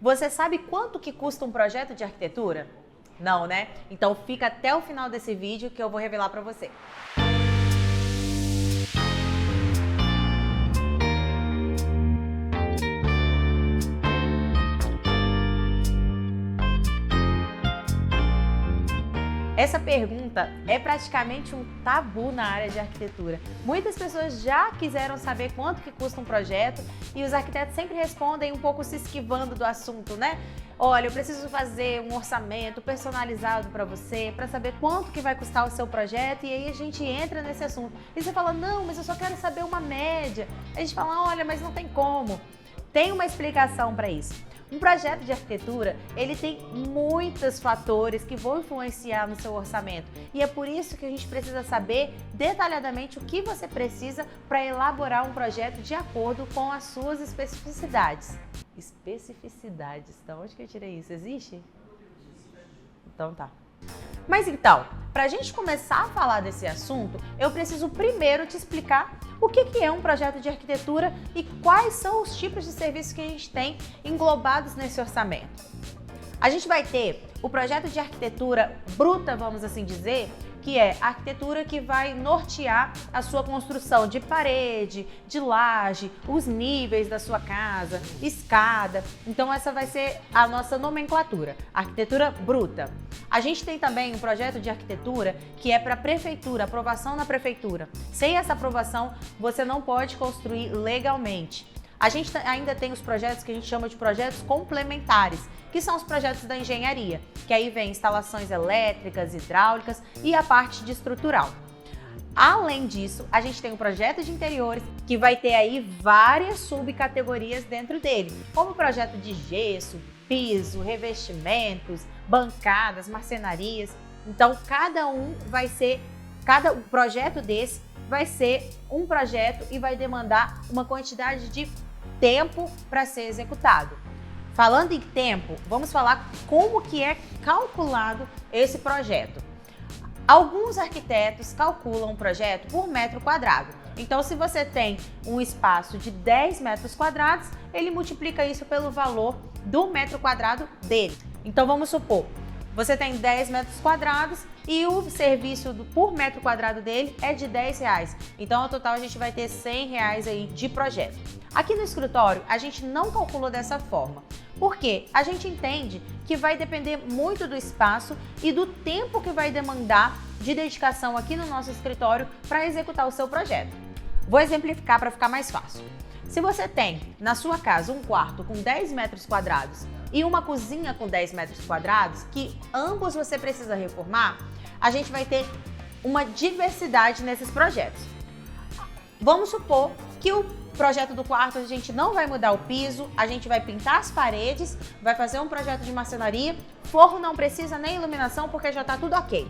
Você sabe quanto que custa um projeto de arquitetura? Não, né? Então fica até o final desse vídeo que eu vou revelar para você. Essa pergunta é praticamente um tabu na área de arquitetura. Muitas pessoas já quiseram saber quanto que custa um projeto e os arquitetos sempre respondem um pouco se esquivando do assunto, né? Olha, eu preciso fazer um orçamento personalizado para você, para saber quanto que vai custar o seu projeto, e aí a gente entra nesse assunto. E você fala, não, mas eu só quero saber uma média. A gente fala, olha, mas não tem como. Tem uma explicação para isso. Um projeto de arquitetura, ele tem muitos fatores que vão influenciar no seu orçamento. E é por isso que a gente precisa saber detalhadamente o que você precisa para elaborar um projeto de acordo com as suas especificidades. Especificidades, da onde que eu tirei isso? Existe? Então tá. Mas então, para a gente começar a falar desse assunto, eu preciso primeiro te explicar o que é um projeto de arquitetura e quais são os tipos de serviços que a gente tem englobados nesse orçamento. A gente vai ter o projeto de arquitetura bruta, vamos assim dizer, que é a arquitetura que vai nortear a sua construção de parede, de laje, os níveis da sua casa, escada. Então essa vai ser a nossa nomenclatura, arquitetura bruta. A gente tem também um projeto de arquitetura que é para prefeitura, aprovação na prefeitura. Sem essa aprovação, você não pode construir legalmente. A gente ainda tem os projetos que a gente chama de projetos complementares, que são os projetos da engenharia, que aí vem instalações elétricas, hidráulicas e a parte de estrutural. Além disso, a gente tem o projeto de interiores, que vai ter aí várias subcategorias dentro dele, como o projeto de gesso, piso, revestimentos, bancadas, marcenarias. Então, cada projeto desse vai ser um projeto e vai demandar uma quantidade de tempo para ser executado. Falando em tempo, vamos falar como que é calculado esse projeto. Alguns arquitetos calculam um projeto por metro quadrado. Então, se você tem um espaço de 10 metros quadrados, ele multiplica isso pelo valor do metro quadrado dele. Então, vamos supor, você tem 10 metros quadrados e o serviço por metro quadrado dele é de R$10. Então, ao total, a gente vai ter R$100 aí de projeto. Aqui no escritório, a gente não calculou dessa forma. Por quê? A gente entende que vai depender muito do espaço e do tempo que vai demandar de dedicação aqui no nosso escritório para executar o seu projeto. Vou exemplificar para ficar mais fácil. Se você tem na sua casa um quarto com 10 metros quadrados e uma cozinha com 10 metros quadrados, que ambos você precisa reformar, a gente vai ter uma diversidade nesses projetos. Vamos supor que o projeto do quarto a gente não vai mudar o piso, a gente vai pintar as paredes, vai fazer um projeto de marcenaria, forro não precisa nem iluminação porque já está tudo ok.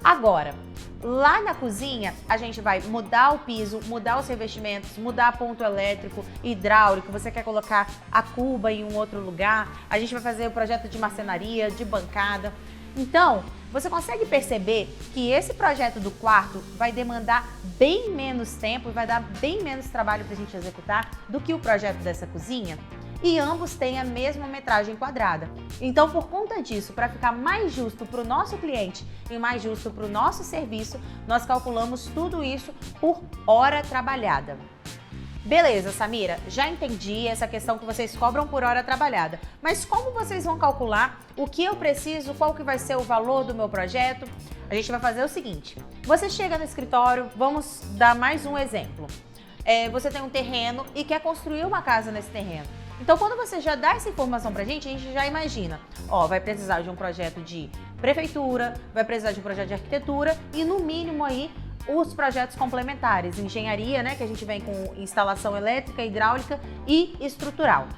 Agora, lá na cozinha, a gente vai mudar o piso, mudar os revestimentos, mudar ponto elétrico, hidráulico, você quer colocar a cuba em um outro lugar, a gente vai fazer o projeto de marcenaria, de bancada. Então, você consegue perceber que esse projeto do quarto vai demandar bem menos tempo e vai dar bem menos trabalho para a gente executar do que o projeto dessa cozinha? E ambos têm a mesma metragem quadrada. Então, por conta disso, para ficar mais justo para o nosso cliente e mais justo para o nosso serviço, nós calculamos tudo isso por hora trabalhada. Beleza, Samira, já entendi essa questão que vocês cobram por hora trabalhada, mas como vocês vão calcular o que eu preciso, qual que vai ser o valor do meu projeto? A gente vai fazer o seguinte, você chega no escritório, vamos dar mais um exemplo. Você tem um terreno e quer construir uma casa nesse terreno. Então, quando você já dá essa informação pra gente, a gente já imagina, vai precisar de um projeto de prefeitura, vai precisar de um projeto de arquitetura e, no mínimo, aí, os projetos complementares, engenharia, né, que a gente vem com instalação elétrica, hidráulica e estrutural.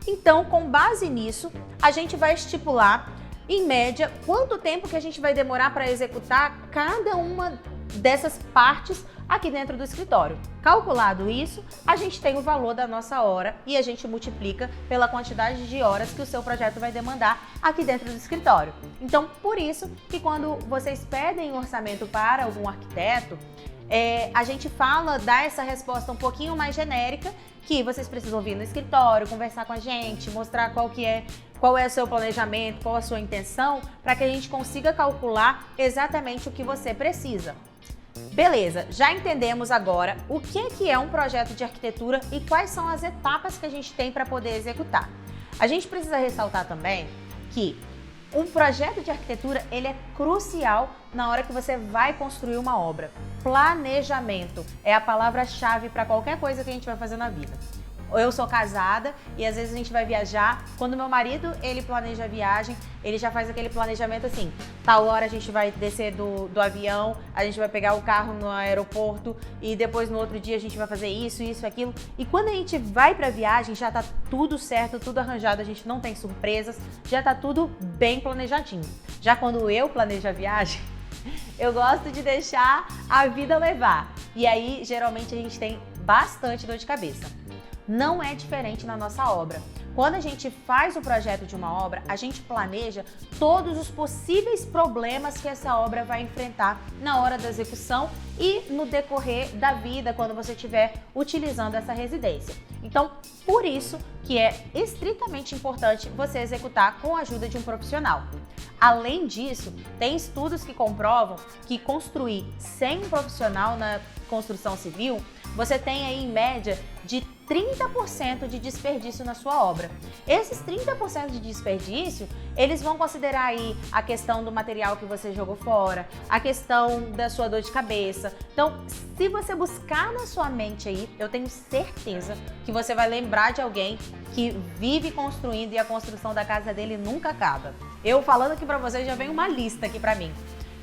Então, com base nisso, a gente vai estipular, em média, quanto tempo que a gente vai demorar para executar cada uma dessas partes aqui dentro do escritório. Calculado isso, a gente tem o valor da nossa hora e a gente multiplica pela quantidade de horas que o seu projeto vai demandar aqui dentro do escritório. Então, por isso que quando vocês pedem um orçamento para algum arquiteto, a gente dá essa resposta um pouquinho mais genérica, que vocês precisam vir no escritório, conversar com a gente, mostrar qual é o seu planejamento, qual a sua intenção, para que a gente consiga calcular exatamente o que você precisa. Beleza, já entendemos agora o que é um projeto de arquitetura e quais são as etapas que a gente tem para poder executar. A gente precisa ressaltar também que um projeto de arquitetura, ele é crucial na hora que você vai construir uma obra. Planejamento é a palavra-chave para qualquer coisa que a gente vai fazer na vida. Eu sou casada e às vezes a gente vai viajar. Quando meu marido, ele planeja a viagem, ele já faz aquele planejamento assim: tal hora a gente vai descer do avião, a gente vai pegar o carro no aeroporto e depois no outro dia a gente vai fazer isso, isso, aquilo. E quando a gente vai pra viagem, já tá tudo certo, tudo arranjado, a gente não tem surpresas, já tá tudo bem planejadinho. Já quando eu planejo a viagem, eu gosto de deixar a vida levar. E aí, geralmente, a gente tem bastante dor de cabeça. Não é diferente na nossa obra. Quando a gente faz o projeto de uma obra, a gente planeja todos os possíveis problemas que essa obra vai enfrentar na hora da execução e no decorrer da vida, quando você estiver utilizando essa residência. Então, por isso que é estritamente importante você executar com a ajuda de um profissional. Além disso, tem estudos que comprovam que construir sem um profissional na construção civil, você tem aí em média de 30% de desperdício na sua obra. Esses 30% de desperdício, eles vão considerar aí a questão do material que você jogou fora, a questão da sua dor de cabeça. Então, se você buscar na sua mente aí, eu tenho certeza que você vai lembrar de alguém que vive construindo e a construção da casa dele nunca acaba. Eu falando aqui pra vocês, já vem uma lista aqui pra mim.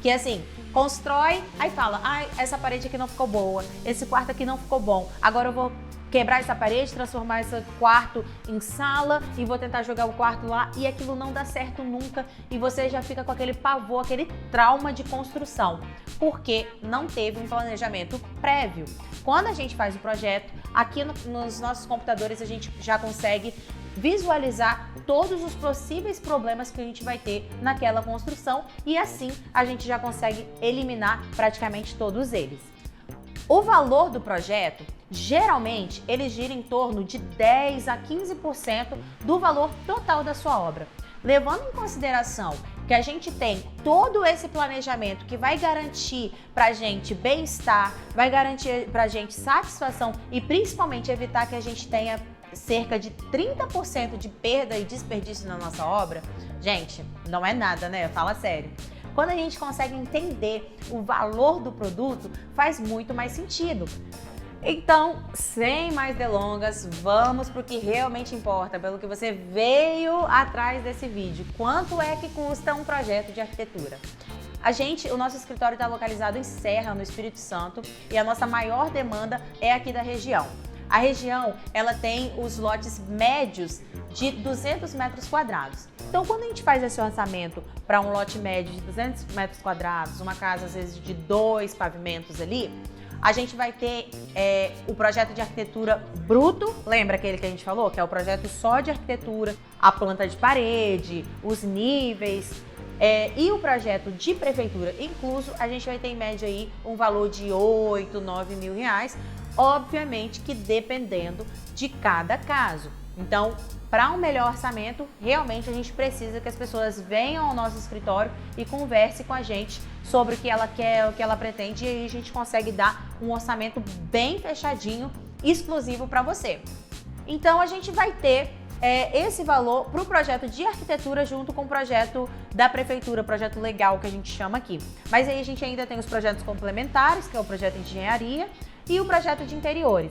Que é assim, constrói, aí fala: ai, essa parede aqui não ficou boa, esse quarto aqui não ficou bom, agora eu vou quebrar essa parede, transformar esse quarto em sala e vou tentar jogar o quarto lá, e aquilo não dá certo nunca e você já fica com aquele pavor, aquele trauma de construção, porque não teve um planejamento prévio. Quando a gente faz o projeto, aqui nos nossos computadores a gente já consegue visualizar todos os possíveis problemas que a gente vai ter naquela construção e assim a gente já consegue eliminar praticamente todos eles. O valor do projeto, geralmente, ele gira em torno de 10 a 15% do valor total da sua obra. Levando em consideração que a gente tem todo esse planejamento que vai garantir pra gente bem-estar, vai garantir pra gente satisfação e principalmente evitar que a gente tenha cerca de 30% de perda e desperdício na nossa obra, gente, não é nada, né? Fala sério. Quando a gente consegue entender o valor do produto, faz muito mais sentido. Então, sem mais delongas, vamos para o que realmente importa, pelo que você veio atrás desse vídeo. Quanto é que custa um projeto de arquitetura? O nosso escritório está localizado em Serra, no Espírito Santo, e a nossa maior demanda é aqui da região. A região, ela tem os lotes médios de 200 metros quadrados. Então, quando a gente faz esse orçamento para um lote médio de 200 metros quadrados, uma casa às vezes de 2 pavimentos ali, a gente vai ter o projeto de arquitetura bruto, lembra aquele que a gente falou? Que é o projeto só de arquitetura, a planta de parede, os níveis, e o projeto de prefeitura incluso, a gente vai ter em média aí um valor de 8, 9 mil reais, obviamente que dependendo de cada caso. Então, para um melhor orçamento, realmente a gente precisa que as pessoas venham ao nosso escritório e conversem com a gente sobre o que ela quer, o que ela pretende, e aí a gente consegue dar um orçamento bem fechadinho, exclusivo para você. Então, a gente vai ter esse valor para o projeto de arquitetura junto com o projeto da prefeitura, projeto legal que a gente chama aqui. Mas aí a gente ainda tem os projetos complementares, que é o projeto de engenharia e o projeto de interiores.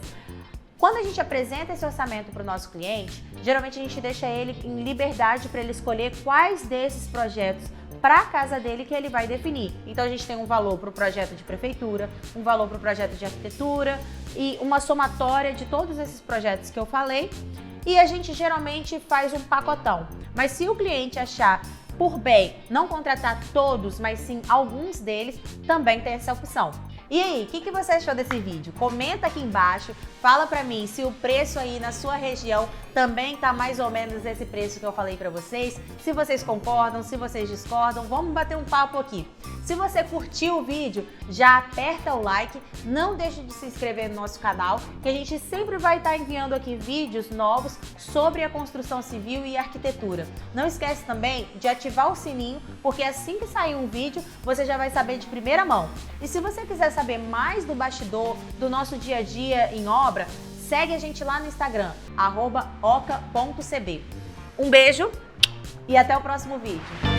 Quando a gente apresenta esse orçamento para o nosso cliente, geralmente a gente deixa ele em liberdade para ele escolher quais desses projetos para a casa dele que ele vai definir. Então a gente tem um valor para o projeto de prefeitura, um valor para o projeto de arquitetura e uma somatória de todos esses projetos que eu falei, e a gente geralmente faz um pacotão. Mas se o cliente achar por bem não contratar todos, mas sim alguns deles, também tem essa opção. E aí, o que você achou desse vídeo? Comenta aqui embaixo, fala pra mim se o preço aí na sua região também tá mais ou menos esse preço que eu falei para vocês. Se vocês concordam, se vocês discordam, vamos bater um papo aqui. Se você curtiu o vídeo, já aperta o like, não deixe de se inscrever no nosso canal, que a gente sempre vai estar enviando aqui vídeos novos sobre a construção civil e arquitetura. Não esquece também de ativar o sininho, porque assim que sair um vídeo, você já vai saber de primeira mão. E se você quiser saber mais do bastidor, do nosso dia a dia em obra, segue a gente lá no Instagram, @oca.cb. Um beijo e até o próximo vídeo.